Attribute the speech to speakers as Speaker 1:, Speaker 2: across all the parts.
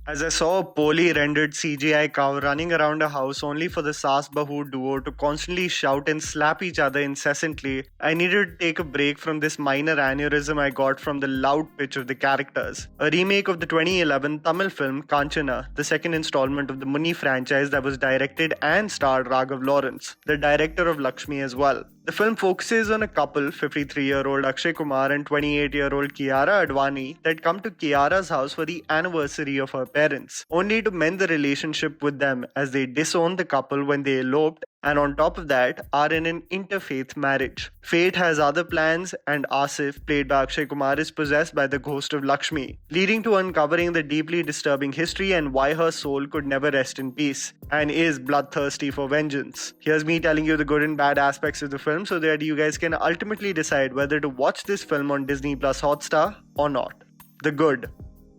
Speaker 1: As I saw a poorly rendered CGI cow running around a house only for the Saas Bahu duo to constantly shout and slap each other incessantly, I needed to take a break from this minor aneurysm I got from the loud pitch of the characters. A remake of the 2011 Tamil film Kanchana, the second installment of the Muni franchise that was directed and starred Raghava Lawrence, the director of Laxmii as well. The film focuses on a couple, 53-year-old Akshay Kumar and 28-year-old Kiara Advani, that come to Kiara's house for the anniversary of her parents, only to mend the relationship with them as they disown the couple when they eloped and on top of that are in an interfaith marriage. Fate has other plans and Asif, played by Akshay Kumar, is possessed by the ghost of Laxmii, leading to uncovering the deeply disturbing history and why her soul could never rest in peace and is bloodthirsty for vengeance. Here's me telling you the good and bad aspects of the film so that you guys can ultimately decide whether to watch this film on Disney Plus Hotstar or not. The good.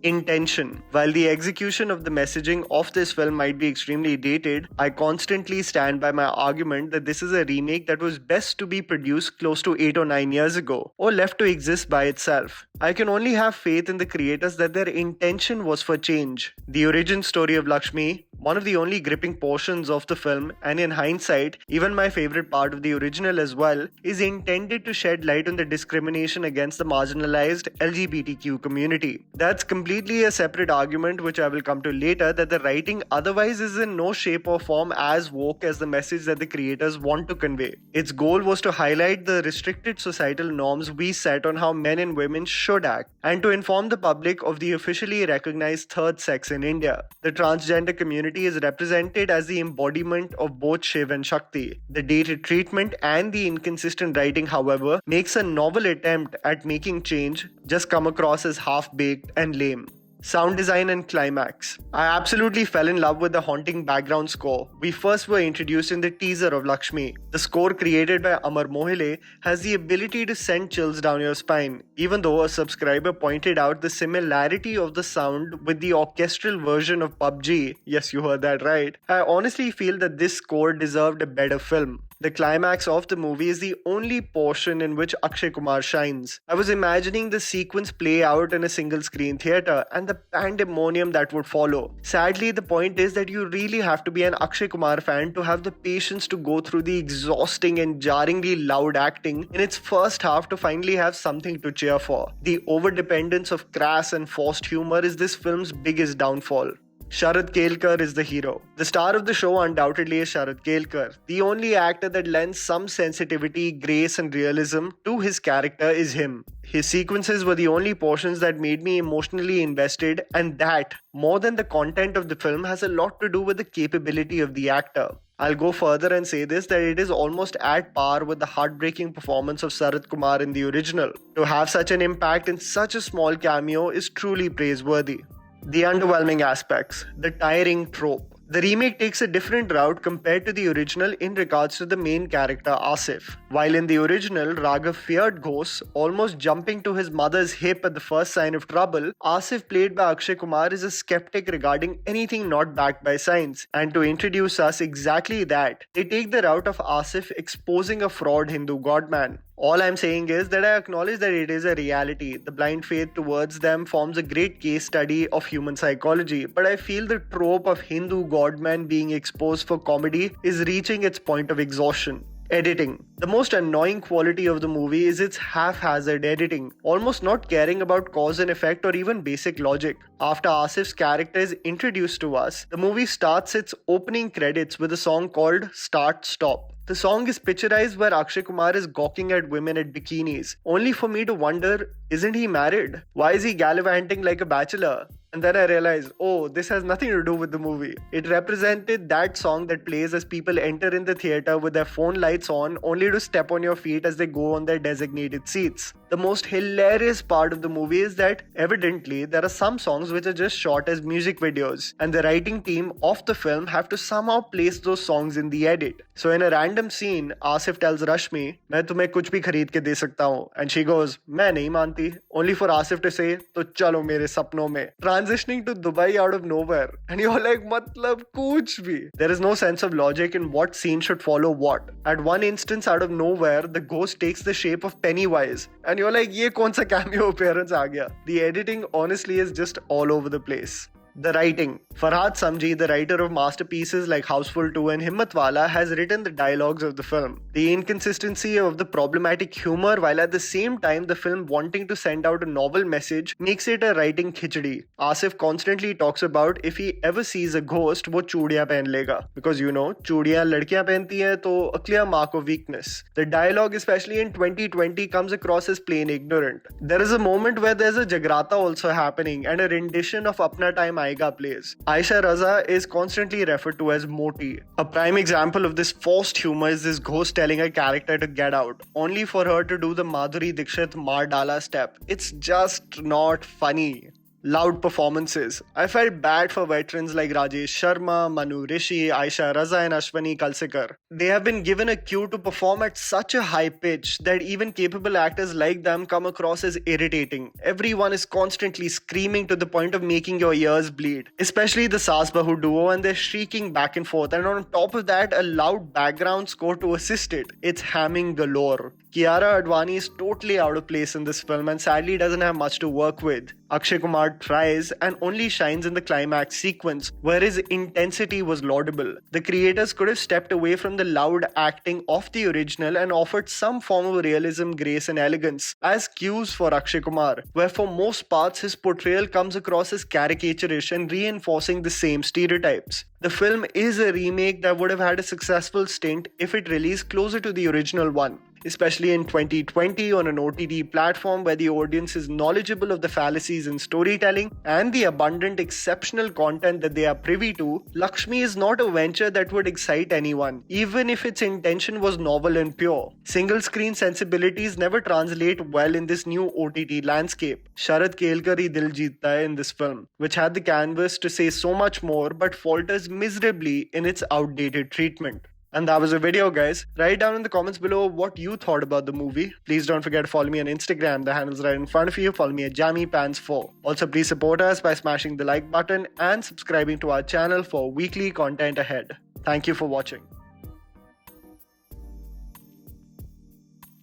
Speaker 1: Intention. While the execution of the messaging of this film might be extremely dated, I constantly stand by my argument that this is a remake that was best to be produced close to 8 or 9 years ago, or left to exist by itself. I can only have faith in the creators that their intention was for change. The origin story of Laxmii, one of the only gripping portions of the film, and in hindsight, even my favorite part of the original as well, is intended to shed light on the discrimination against the marginalized LGBTQ community. That's completely a separate argument which I will come to later, that the writing otherwise is in no shape or form as woke as the message that the creators want to convey. Its goal was to highlight the restricted societal norms we set on how men and women should act, and to inform the public of the officially recognized third sex in India. The transgender community is represented as the embodiment of both Shiv and Shakti. The dated treatment and the inconsistent writing, however, makes a novel attempt at making change just come across as half-baked and lame. Sound design and climax. I absolutely fell in love with the haunting background score we first were introduced in the teaser of Laxmii. The score created by Amar Mohile has the ability to send chills down your spine, even though a subscriber pointed out the similarity of the sound with the orchestral version of PUBG. Yes, you heard that right. I honestly feel that this score deserved a better film. The climax of the movie is the only portion in which Akshay Kumar shines. I was imagining the sequence play out in a single screen theatre and the pandemonium that would follow. Sadly, the point is that you really have to be an Akshay Kumar fan to have the patience to go through the exhausting and jarringly loud acting in its first half to finally have something to cheer for. The overdependence of crass and forced humour is this film's biggest downfall. Sharad Kelkar is the hero. The star of the show undoubtedly is Sharad Kelkar. The only actor that lends some sensitivity, grace and realism to his character is him. His sequences were the only portions that made me emotionally invested, and that, more than the content of the film, has a lot to do with the capability of the actor. I'll go further and say this, that it is almost at par with the heartbreaking performance of Sarath Kumar in the original. To have such an impact in such a small cameo is truly praiseworthy. The underwhelming aspects, the tiring trope. The remake takes a different route compared to the original in regards to the main character Asif. While in the original, Raghav feared ghosts, almost jumping to his mother's hip at the first sign of trouble, Asif, played by Akshay Kumar, is a skeptic regarding anything not backed by science. And to introduce us exactly that, they take the route of Asif exposing a fraud Hindu godman. All I'm saying is that I acknowledge that it is a reality. The blind faith towards them forms a great case study of human psychology, but I feel the trope of Hindu godman being exposed for comedy is reaching its point of exhaustion. Editing. The most annoying quality of the movie is its haphazard editing, almost not caring about cause and effect or even basic logic. After Asif's character is introduced to us, the movie starts its opening credits with a song called Start Stop. The song is picturized where Akshay Kumar is gawking at women at bikinis, only for me to wonder, isn't he married? Why is he gallivanting like a bachelor? And then I realized, oh, this has nothing to do with the movie. It represented that song that plays as people enter in the theatre with their phone lights on, only to step on your feet as they go on their designated seats. The most hilarious part of the movie is that, evidently, there are some songs which are just shot as music videos, and the writing team of the film have to somehow place those songs in the edit. So in a random scene, Asif tells Rashmi, मैं तुम्हें कुछ भी खरीद के दे सकता हूँ, and she goes, मैं नहीं मानती, only for Asif to say, तो चलो मेरे सपनों में. Transitioning to Dubai out of nowhere, and you're like, matlab kuch bhi. There is no sense of logic in what scene should follow what. At one instance, out of nowhere, the ghost takes the shape of Pennywise, and you're like, ye kaun sa cameo appearance aa gaya? The editing honestly is just all over the place. The writing. Farhad Samji, the writer of masterpieces like Houseful 2 and Himmatwala, has written the dialogues of the film. The inconsistency of the problematic humor, while at the same time the film wanting to send out a novel message, makes it a writing khichdi. Asif constantly talks about if he ever sees a ghost, wo chudiyan pehen lega. Because chudiyan ladkiyan pehnti hai, to a clear mark of weakness. The dialogue, especially in 2020, comes across as plain ignorant. There is a moment where there's a Jagrata also happening and a rendition of Apna Time Aayega plays. Aisha Raza is constantly referred to as Moti. A prime example of this forced humor is this ghost telling a character to get out, only for her to do the Madhuri Dixit Mar Dala step. It's just not funny. Loud performances. I felt bad for veterans like Rajesh Sharma, Manu Rishi, Aisha Raza and Ashwani Kalsekar. They have been given a cue to perform at such a high pitch that even capable actors like them come across as irritating. Everyone is constantly screaming to the point of making your ears bleed. Especially the Saas Bahu duo, and they're shrieking back and forth, and on top of that a loud background score to assist it. It's hamming galore. Kiara Advani is totally out of place in this film and sadly doesn't have much to work with. Akshay Kumar tries and only shines in the climax sequence, where his intensity was laudable. The creators could have stepped away from the loud acting of the original and offered some form of realism, grace and elegance as cues for Akshay Kumar, where for most parts his portrayal comes across as caricaturish and reinforcing the same stereotypes. The film is a remake that would have had a successful stint if it released closer to the original one, especially in 2020 on an OTT platform where the audience is knowledgeable of the fallacies in storytelling and the abundant exceptional content that they are privy to. Laxmii is not a venture that would excite anyone, even if its intention was novel and pure. Single screen sensibilities never translate well in this new OTT landscape. Sharad Kelkar hi dil jeetta hai in this film, which had the canvas to say so much more but falters miserably in its outdated treatment. And that was the video, guys. Write down in the comments below what you thought about the movie. Please don't forget to follow me on Instagram. The handle's right in front of you. Follow me at JammyPants4. Also, please support us by smashing the like button and subscribing to our channel for weekly content ahead. Thank you for watching.